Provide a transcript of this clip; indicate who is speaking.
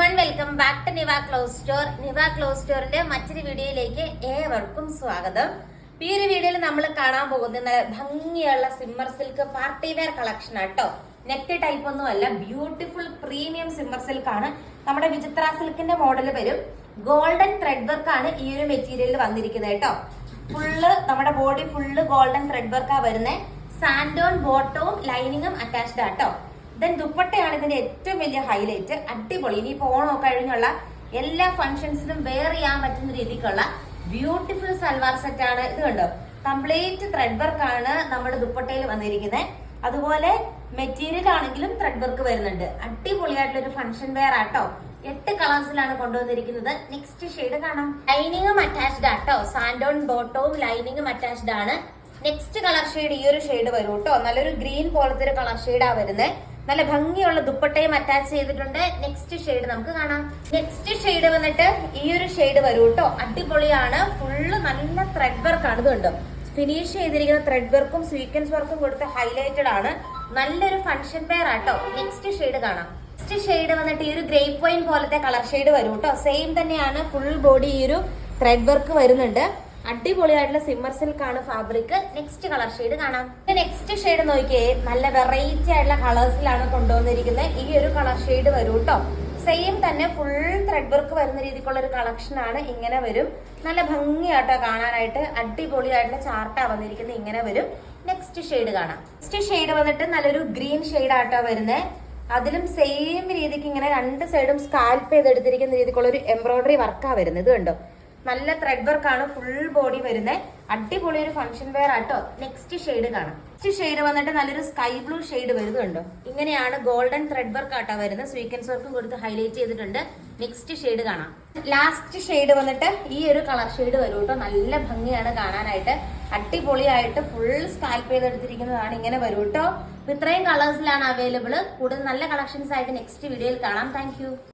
Speaker 1: Everyone, welcome back to Niva cloth store. Niva cloth സ്റ്റോറിന്റെ മറ്റൊരു വീഡിയോയിലേക്ക് ഏവർക്കും സ്വാഗതം. ഈ ഒരു വീഡിയോയിൽ നമ്മൾ കാണാൻ പോകുന്ന ഭംഗിയുള്ള shimmer silk party wear collection ആട്ടോ. നെറ്റ് ടൈപ്പ് ഒന്നും അല്ല, ബ്യൂട്ടിഫുൾ പ്രീമിയം സിമ്മർ സിൽക്ക് ആണ്. നമ്മുടെ വിചിത്ര സിൽക്കിന്റെ മോഡൽ വരും. ഗോൾഡൻ ത്രെഡ് വർക്ക് ആണ് ഈ ഒരു മെറ്റീരിയലിൽ വന്നിരിക്കുന്നത് കേട്ടോ. ഫുള്ള് നമ്മുടെ ബോഡി ഫുള്ള് ഗോൾഡൻ ത്രെഡ് വർക്കാ വരുന്നത്. സാൻഡോൺ ബോട്ടവും ലൈനിങ്ങും അറ്റാച്ച്ഡ് ആട്ടോ. ദെൻ ദുപ്പട്ടയാണ് ഇതിന്റെ ഏറ്റവും വലിയ ഹൈലൈറ്റ്. അടിപൊളി. ഇനിയിപ്പോ ഓണം കഴിഞ്ഞുള്ള എല്ലാ ഫംഗ്ഷൻസിനും വെയർ ചെയ്യാൻ പറ്റുന്ന രീതിക്കുള്ള ബ്യൂട്ടിഫുൾ സൽവാർ സെറ്റ് ആണ്. ഇത് കണ്ടോ, കംപ്ലീറ്റ് ത്രെഡ് വർക്ക് ആണ് നമ്മുടെ ദുപ്പട്ടയിൽ വന്നിരിക്കുന്നത്. അതുപോലെ മെറ്റീരിയൽ ആണെങ്കിലും ത്രെഡ് വർക്ക് വരുന്നുണ്ട്. അടിപൊളിയായിട്ടുള്ള ഒരു ഫംഗ്ഷൻ വെയർ ആട്ടോ. 8 കളേഴ്സിലാണ് കൊണ്ടുവന്നിരിക്കുന്നത്. നെക്സ്റ്റ് ഷെയ്ഡ് കാണാം. ലൈനിങ്ങും അറ്റാച്ച്ഡ് ആട്ടോ. സാൻഡോൺ ബോട്ടവും ലൈനിങ്ങും അറ്റാച്ച്ഡ് ആണ്. നെക്സ്റ്റ് കളർ ഷെയ്ഡ് ഈ ഒരു ഷെയ്ഡ് വരും കേട്ടോ. നല്ലൊരു ഗ്രീൻ പോലത്തെ ഒരു കളർ ഷെയ്ഡാ വരുന്നത്. നല്ല ഭംഗിയുള്ള ദുപ്പട്ടയും അറ്റാച്ച് ചെയ്തിട്ടുണ്ട്. നെക്സ്റ്റ് ഷെയ്ഡ് നമുക്ക് കാണാം. നെക്സ്റ്റ് ഷെയ്ഡ് വന്നിട്ട് ഈ ഒരു ഷെയ്ഡ് വരും കേട്ടോ. അടിപൊളിയാണ്. ഫുള്ള് നല്ല ത്രെഡ് വർക്ക് ആണ്. ഇത് കണ്ടോ, ഫിനിഷ് ചെയ്തിരിക്കുന്ന ത്രെഡ് വർക്കും സ്വീക്വൻസ് വർക്കും കൊടുത്ത് ഹൈലൈറ്റഡ് ആണ്. നല്ലൊരു ഫംഗ്ഷൻ വെയർ ആട്ടോ. നെക്സ്റ്റ് ഷെയ്ഡ് കാണാം. നെക്സ്റ്റ് ഷെയ്ഡ് വന്നിട്ട് ഈ ഒരു ഗ്രേപ്പ് വൈൻ പോലത്തെ കളർ ഷെയ്ഡ് വരും കേട്ടോ. സെയിം തന്നെയാണ്. ഫുൾ ബോഡി ഈ ഒരു ത്രെഡ് വർക്ക് വരുന്നുണ്ട്. അടിപൊളിയായിട്ടുള്ള സിമ്മർ സിൽക്ക് ആണ് ഫാബ്രിക്. നെക്സ്റ്റ് കളർ ഷെയ്ഡ് കാണാം. നെക്സ്റ്റ് ഷെയ്ഡ് നോക്കിയേ, നല്ല വെറൈറ്റി ആയിട്ടുള്ള കളേഴ്സിലാണ് കൊണ്ടുവന്നിരിക്കുന്നത്. ഈ ഒരു കളർ ഷെയ്ഡ് വരും കേട്ടോ. സെയിം തന്നെ ഫുൾ ത്രെഡ് വർക്ക് വരുന്ന രീതിക്കുള്ള ഒരു കളക്ഷൻ ആണ്. ഇങ്ങനെ വരും. നല്ല ഭംഗിയാട്ടോ കാണാനായിട്ട്. അടിപൊളിയായിട്ടുള്ള ചാർട്ടാ വന്നിരിക്കുന്നത്. ഇങ്ങനെ വരും. നെക്സ്റ്റ് ഷെയ്ഡ് കാണാം. നെക്സ്റ്റ് ഷെയ്ഡ് വന്നിട്ട് നല്ലൊരു ഗ്രീൻ ഷെയ്ഡ് ആട്ടോ വരുന്നത്. അതിലും സെയിം രീതിക്ക് ഇങ്ങനെ രണ്ട് സൈഡും സ്കാൽപ്പ് ചെയ്തെടുത്തിരിക്കുന്ന രീതിക്കുള്ള ഒരു എംബ്രോയിഡറി വർക്കാ വരുന്നത്. ഇത് കണ്ടോ, നല്ല ത്രെഡ് വർക്ക് ആണ് ഫുൾ ബോഡി വരുന്നത്. അടിപൊളി ഒരു ഫംഗ്ഷൻ വെയർ ആട്ടോ. നെക്സ്റ്റ് ഷെയ്ഡ് കാണാം. നെക്സ്റ്റ് ഷെയ്ഡ് വന്നിട്ട് നല്ലൊരു സ്കൈ ബ്ലൂ ഷെയ്ഡ് വരുന്നുണ്ടോ. ഇങ്ങനെയാണ് ഗോൾഡൻ ത്രെഡ് വർക്ക് ആട്ടോ വരുന്നത്. സ്വീക്വൻസ് വർക്കും കൊടുത്ത് ഹൈലൈറ്റ് ചെയ്തിട്ടുണ്ട്. നെക്സ്റ്റ് ഷെയ്ഡ് കാണാം. ലാസ്റ്റ് ഷെയ്ഡ് വന്നിട്ട് ഈ ഒരു കളർ ഷെയ്ഡ് വരും കേട്ടോ. നല്ല ഭംഗിയാണ് കാണാനായിട്ട്. അടിപൊളിയായിട്ട് ഫുൾ സ്കാൽപ്പ് ചെയ്തെടുത്തിരിക്കുന്നതാണ്. ഇങ്ങനെ വരും കേട്ടോ. ഇത്രയും കളേഴ്സിലാണ് അവൈലബിൾ. കൂടുതൽ നല്ല കളക്ഷൻസ് ആയിട്ട് നെക്സ്റ്റ് വീഡിയോയിൽ കാണാം. താങ്ക്